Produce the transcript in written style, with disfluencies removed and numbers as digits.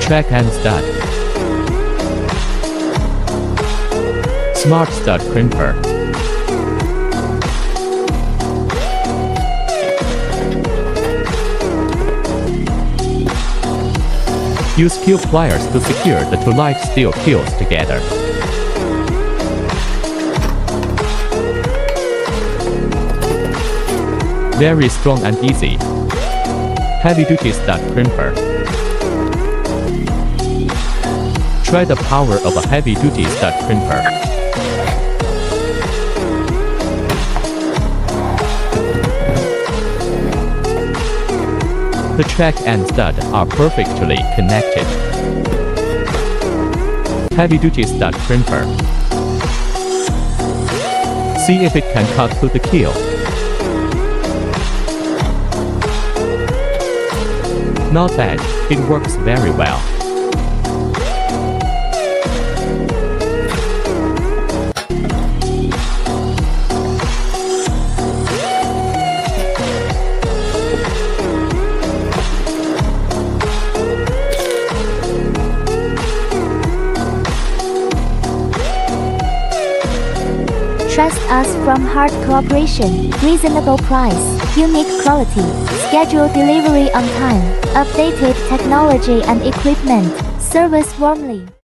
Track and stud. Smart stud crimper. Use peel pliers to secure the two light steel peels together. Very strong and easy. Heavy-duty stud crimper. Try the power of a heavy-duty stud crimper. The track and stud are perfectly connected. Heavy-duty stud crimper. See if it can cut through the keel. Not bad, it works very well. Trust us from hard cooperation, reasonable price, unique quality, scheduled delivery on time, updated technology and equipment, service warmly.